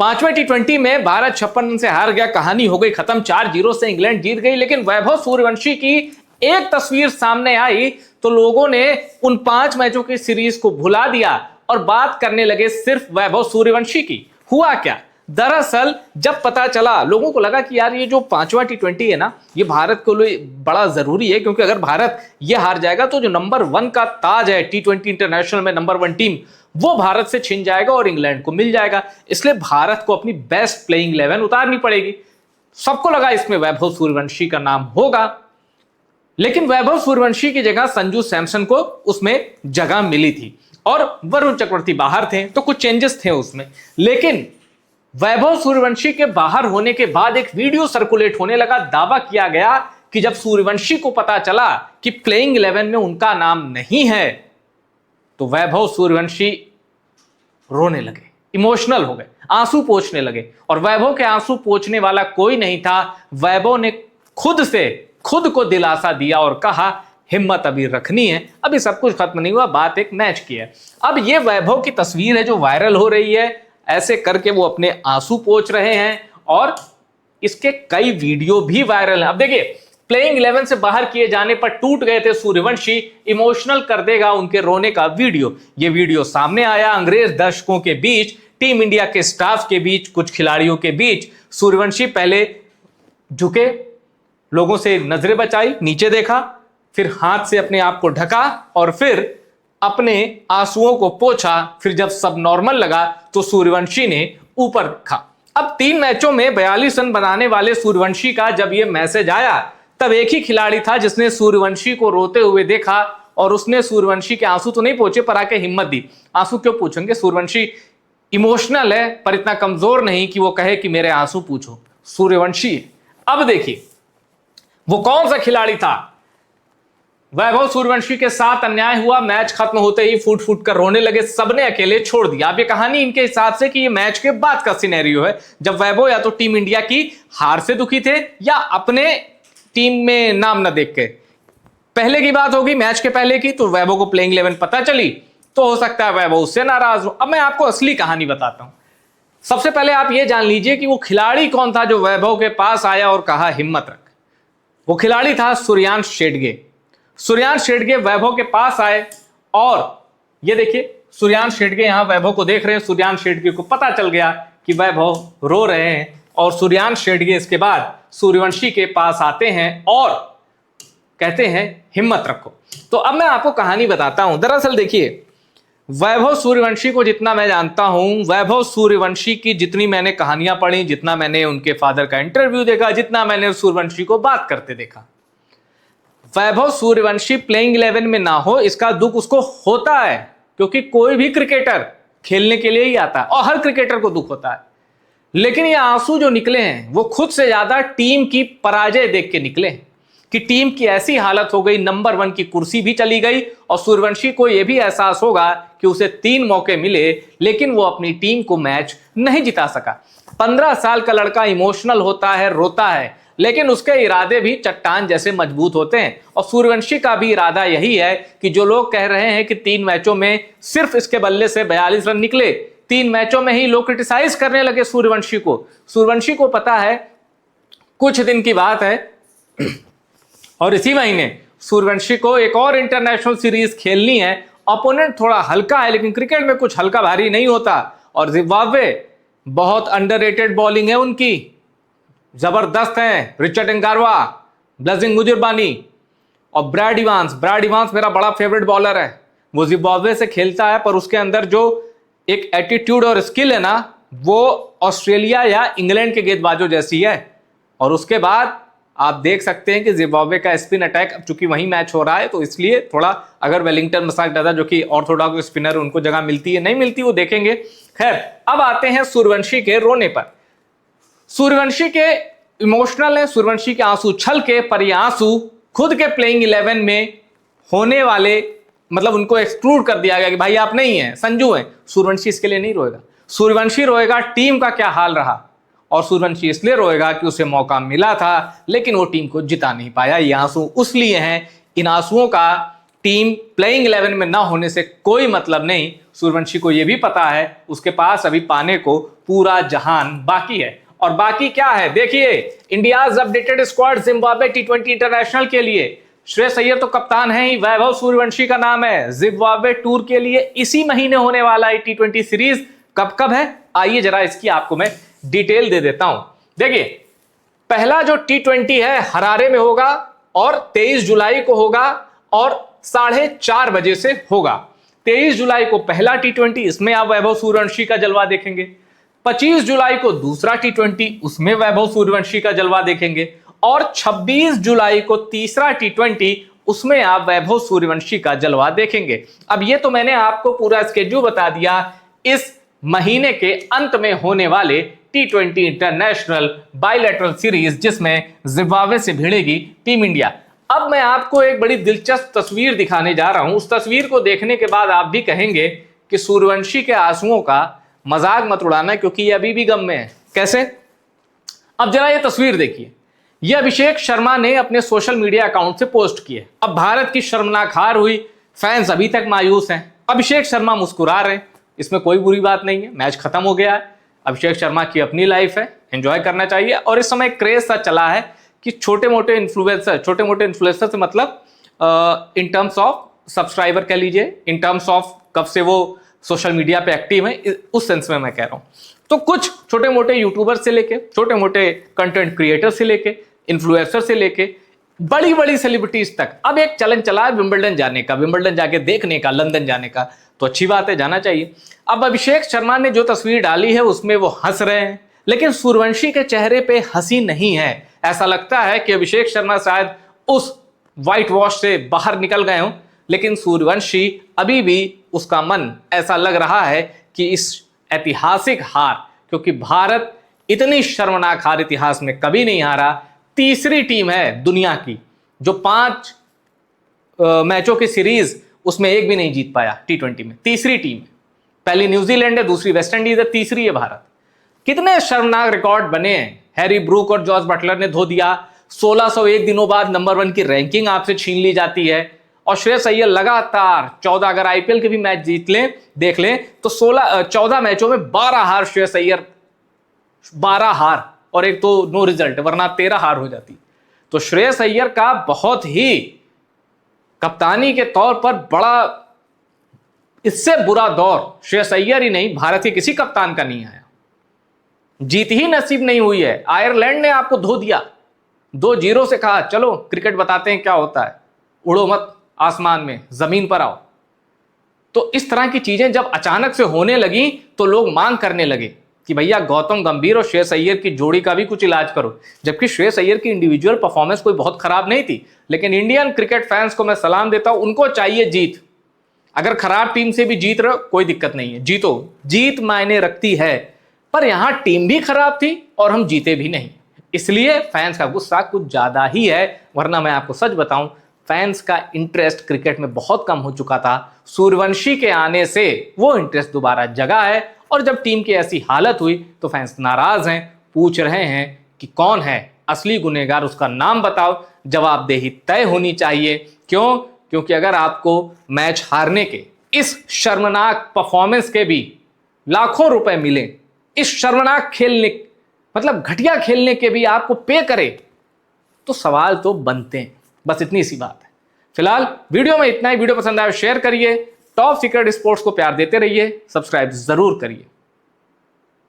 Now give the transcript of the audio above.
पांचवें टी20 में भारत 56 रन से हार गया, कहानी हो गई खत्म, 4-0 से इंग्लैंड जीत गई। लेकिन वैभव सूर्यवंशी की एक तस्वीर सामने आई तो लोगों ने उन 5 मैचों की सीरीज को भुला दिया और बात करने लगे सिर्फ वैभव सूर्यवंशी की। हुआ क्या? दरअसल जब पता चला, लोगों को लगा कि यार ये जो 5वां टी20 है ना, ये भारत के लिए बड़ा जरूरी है, क्योंकि अगर भारत ये हार जाएगा तो जो नंबर 1 का ताज है टी20 इंटरनेशनल में, नंबर 1 टीम, वो भारत से छिन जाएगा और इंग्लैंड को मिल जाएगा। इसलिए भारत को अपनी बेस्ट प्लेइंग 11 उतारनी पड़ेगी। सबको लगा इसमें वैभव सूर्यवंशी का नाम होगा, लेकिन वैभव सूर्यवंशी की जगह संजू सैमसन को उसमें जगह मिली थी और वरुण चक्रवर्ती बाहर थे, तो कुछ चेंजेस थे उसमें। लेकिन वैभव सूर्यवंशी के बाहर होने के बाद एक वीडियो सर्कुलेट होने लगा। दावा किया गया कि जब सूर्यवंशी को पता चला कि प्लेइंग 11 में उनका नाम नहीं है, तो वैभव सूर्यवंशी रोने लगे, इमोशनल हो गए, आंसू पोंछने लगे। और वैभव के आंसू पोंछने वाला कोई नहीं था। वैभव ने खुद को दिलासा दिया और कहा हिम्मत अभी रखनी है, अभी सब कुछ खत्म नहीं हुआ, बात एक मैच की है। अब ये वैभव की तस्वीर है जो वायरल हो रही है। ऐसे करके वो अपने आंसू पोंछ रहे हैं और इसके कई वीडियो भी वायरल हैं। अब देखिए, प्लेइंग 11 से बाहर किए जाने पर टूट गए थे सूर्यवंशी, इमोशनल कर देगा उनके रोने का वीडियो। ये वीडियो सामने आया अंग्रेज दर्शकों के बीच, टीम इंडिया के स्टाफ के बीच, कुछ खिलाड़ियों के बीच। सूर्यवंशी पहले झुके, लोगों से नजरें बचाई, नीचे देखा, फिर हाथ से अपने आप को ढका और फिर अपने आंसुओं को पोंछा। फिर जब सब नॉर्मल लगा तो सूर्यवंशी ने ऊपर देखा। अब 3 मैचों में 42 रन बनाने वाले सूर्यवंशी का जब यह मैसेज आया, तब एक ही खिलाड़ी था जिसने सूर्यवंशी को रोते हुए देखा और उसने सूर्यवंशी के आंसू तो नहीं पोंछे पर आके हिम्मत दी। आंसू क्यों पूछेंगे? सूर्यवंशी इमोशनल है पर इतना कमजोर नहीं कि वो कहे कि मेरे आंसू पूछो। सूर्यवंशी। अब देखिए वो कौन सा खिलाड़ी था। वैभव सूर्यवंशी के साथ अन्याय हुआ, मैच खत्म होते ही फूट फूट कर रोने लगे, सबने अकेले छोड़ दिया। अब ये कहानी इनके हिसाब से कि ये मैच के बाद का सिनेरियो है, जब वैभव या तो टीम इंडिया की हार से दुखी थे या अपने टीम में नाम न देख के। पहले की बात होगी, मैच के पहले की, तो वैभव को प्लेइंग 11 पता चली तो हो सकता है वैभव उससे नाराज हो। अब मैं आपको असली कहानी बताता हूं। सबसे पहले आप ये जान लीजिए कि वो खिलाड़ी कौन था जो वैभव के पास आया और कहा हिम्मत रख। वो खिलाड़ी था सूर्यांश शेडगे। सूर्यांश शेडगे वैभव के पास आए और ये देखिए सूर्यांश शेडगे यहां वैभव को देख रहे हैं। सूर्यांश शेडगे को पता चल गया कि वैभव रो रहे हैं और सूर्यांश शेडगे इसके बाद सूर्यवंशी के पास आते हैं और कहते हैं हिम्मत रखो। तो अब मैं आपको कहानी बताता हूं। दरअसल देखिए, वैभव सूर्यवंशी को जितना मैं जानता हूं, वैभव सूर्यवंशी की जितनी मैंने कहानियां पढ़ी, जितना मैंने उनके फादर का इंटरव्यू देखा, जितना मैंने सूर्यवंशी को बात करते देखा, वैभव सूर्यवंशी प्लेइंग 11 में ना हो इसका दुख उसको होता है, क्योंकि कोई भी क्रिकेटर खेलने के लिए ही आता है और हर क्रिकेटर को दुख होता है। लेकिन ये आंसू जो निकले हैं वो खुद से ज्यादा टीम की पराजय देख के निकले हैं कि टीम की ऐसी हालत हो गई, नंबर 1 की कुर्सी भी चली गई और सूर्यवंशी को यह भी एहसास होगा कि उसे 3 मौके मिले लेकिन वो अपनी टीम को मैच नहीं जिता सका। 15 साल का लड़का इमोशनल होता है, रोता है, लेकिन उसके इरादे भी चट्टान जैसे मजबूत होते हैं। और सूर्यवंशी का भी इरादा यही है कि जो लोग कह रहे हैं कि 3 मैचों में सिर्फ इसके बल्ले से 42 रन निकले, 3 मैचों में ही लोग क्रिटिसाइज करने लगे सूर्यवंशी को। सूर्यवंशी को पता है कुछ दिन की बात है और इसी महीने सूर्यवंशी को एक और इंटरनेशनल सीरीज खेलनी है। अपोनेंट थोड़ा हल्का है, लेकिन क्रिकेट में कुछ हल्का भारी नहीं होता और जिम्बाब्वे बहुत अंडररेटेड बॉलिंग है उनकी, जबरदस्त है। रिचर्ड एंगारवा, ब्लेसिंग मुजुरबानी और ब्रैड इवांस मेरा बड़ा फेवरेट बॉलर है। वो जिम्बाब्वे से खेलता है पर उसके अंदर जो एक एटीट्यूड और स्किल है ना, वो ऑस्ट्रेलिया या इंग्लैंड के गेंदबाजों जैसी है। और उसके बाद आप देख सकते हैं कि जिम्बाब्वे का स्पिन अटैक, अब चूंकि वही मैच हो रहा है तो इसलिए थोड़ा, अगर वेलिंगटन मसाकडाजा जो कि ऑर्थोडॉक्स स्पिनर उनको जगह मिलती है नहीं मिलती वो देखेंगे। खैर, अब आते हैं सूर्यवंशी के रोने पर। सूर्यवंशी के इमोशनल है, सूर्यवंशी के आंसू छल के, पर ये आंसू खुद के प्लेइंग 11 में होने वाले, मतलब उनको एक्सक्लूड कर दिया गया कि भाई आप नहीं हैं, संजू हैं। सूर्यवंशी इसके लिए नहीं रोएगा। सूर्यवंशी रोएगा टीम का क्या हाल रहा, और सूर्यवंशी इसलिए रोएगा कि उसे मौका मिला था लेकिन वो टीम को जिता नहीं पाया। ये आंसू उस लिए हैं, इन आंसुओं का टीम प्लेइंग 11 में ना होने से कोई मतलब नहीं। सूर्यवंशी को यह भी पता है उसके पास अभी पाने को पूरा जहान बाकी है। और बाकी क्या है देखिए, इंडियाज अपडेटेड स्क्वाड जिम्बाब्वे टी20 इंटरनेशनल के लिए श्रेयस अय्यर तो कप्तान है ही, वैभव सूर्यवंशी का नाम है। जिम्बाब्वे टूर के लिए इसी महीने होने वाला है टी20 सीरीज। कब है आइए जरा इसकी आपको मैं डिटेल दे देता हूं। देखिए, पहला जो टी20 है हरारे में होगा और 23 जुलाई को होगा और 4:30 बजे से होगा। 23 जुलाई को पहला टी20, इसमें आप वैभव सूर्यवंशी का जलवा देखेंगे। 25 जुलाई को दूसरा टी20, उसमें वैभव सूर्यवंशी का जलवा देखेंगे। और 26 जुलाई को तीसरा टी20, उसमें आप वैभव सूर्यवंशी का जलवा देखेंगे। अब ये तो मैंने आपको पूरा स्केड्यूल बता दिया इस महीने के अंत में होने वाले टी20 इंटरनेशनल बायलैटरल सीरीज, जिसमें जिम्बाब्वे से भिड़ेगी टीम इंडिया। अब मैं आपको एक बड़ी दिलचस्प तस्वीर दिखाने जा रहा हूं। उस तस्वीर को देखने के बाद आप भी कहेंगे कि सूर्यवंशी के आंसुओं का मजाक मत उड़ाना, क्योंकि ये अभी भी गम में है। कैसे? अब जरा ये तस्वीर देखिए। ये अभिषेक शर्मा ने अपने सोशल मीडिया अकाउंट से पोस्ट की है। अब भारत की शर्मनाक हार हुई, फैंस अभी तक मायूस हैं। अभिषेक शर्मा मुस्कुरा रहे, इसमें कोई बुरी बात नहीं है। मैच खत्म हो गया है, अभिषेक शर्मा की अपनी लाइफ है, एंजॉय करना चाहिए। और इस समय क्रेज सा चला है कि छोटे मोटे इन्फ्लुएंसर से मतलब इन टर्म्स ऑफ सब्सक्राइबर कह लीजिए, इन टर्म्स ऑफ कब से वो सोशल मीडिया पे एक्टिव है, उस सेंस में मैं कह रहा हूं। तो कुछ छोटे मोटे यूट्यूबर से लेके, छोटे मोटे कंटेंट क्रिएटर से लेके, इन्फ्लुएंसर से लेके बड़ी बड़ी सेलिब्रिटीज तक अब एक चलन चला है विंबलडन जाने का, विंबलडन जाके देखने का, लंदन जाने का। तो अच्छी बात है, जाना चाहिए। अब अभिषेक शर्मा ने जो तस्वीर डाली है उसमें वो हंस रहे हैं, लेकिन सूर्यवंशी के चेहरे पे हंसी नहीं है। ऐसा लगता है कि अभिषेक शर्मा शायद उस व्हाइट वॉश से बाहर निकल गए हों, लेकिन सूर्यवंशी अभी भी उसका मन ऐसा लग रहा है कि इस ऐतिहासिक हार, क्योंकि भारत इतनी शर्मनाक हार इतिहास में कभी नहीं हारा। तीसरी टीम है दुनिया की जो 5 मैचों की सीरीज उसमें एक भी नहीं जीत पाया टी20 में। तीसरी टीम है, पहली न्यूजीलैंड है, दूसरी वेस्ट इंडीज है, तीसरी है भारत। कितने शर्मनाक रिकॉर्ड बने हैं। हैरी ब्रूक और जॉस बटलर ने धो दिया। 1601 दिनों बाद नंबर 1 की रैंकिंग आपसे छीन ली जाती है। और श्रेयस अय्यर लगातार 14, अगर आईपीएल के भी मैच जीत लें, देख लें तो 14 मैचों में 12 हार श्रेयस अय्यर, 12 हार, और एक तो नो रिजल्ट, वरना 13 हार हो जाती। तो श्रेयस अय्यर का बहुत ही कप्तानी के तौर पर बड़ा, इससे बुरा दौर श्रेयस अय्यर ही नहीं, भारत के किसी कप्तान का नहीं आया। जीत ही नसीब नहीं हुई है। आयरलैंड ने आपको धो दिया, 2-0 से कहा चलो क्रिकेट बताते हैं क्या होता है, उड़ो मत आसमान में, जमीन पर आओ। तो इस तरह की चीजें जब अचानक से होने लगी तो लोग मांग करने लगे कि भैया गौतम गंभीर और श्रेयस अय्यर की जोड़ी का भी कुछ इलाज करो। जबकि श्रेयस अय्यर की इंडिविजुअल परफॉर्मेंस कोई बहुत खराब नहीं थी, लेकिन इंडियन क्रिकेट फैंस को मैं सलाम देता हूं, उनको चाहिए जीत। अगर खराब टीम से भी जीत रहे हो कोई दिक्कत नहीं है, जीतो, जीत मायने रखती है। पर यहां टीम भी खराब थी और हम जीते भी नहीं, इसलिए फैंस का गुस्सा कुछ ज्यादा ही है। वरना मैं आपको सच बताऊं, फैंस का इंटरेस्ट क्रिकेट में बहुत कम हो चुका था। सूर्यवंशी के आने से वो इंटरेस्ट दोबारा जगा है, और जब टीम की ऐसी हालत हुई तो फैंस नाराज हैं, पूछ रहे हैं कि कौन है असली गुनहगार, उसका नाम बताओ। जवाबदेही तय होनी चाहिए। क्यों? क्योंकि अगर आपको मैच हारने के, इस शर्मनाक परफॉर्मेंस के भी लाखों रुपए मिले, इस शर्मनाक खेलने मतलब घटिया खेलने के भी आपको पे करे, तो सवाल तो बनते हैं। बस इतनी सी बात है। फिलहाल वीडियो में इतना ही। वीडियो पसंद आया शेयर करिए, टॉप सीक्रेट स्पोर्ट्स को प्यार देते रहिए, सब्सक्राइब जरूर करिए।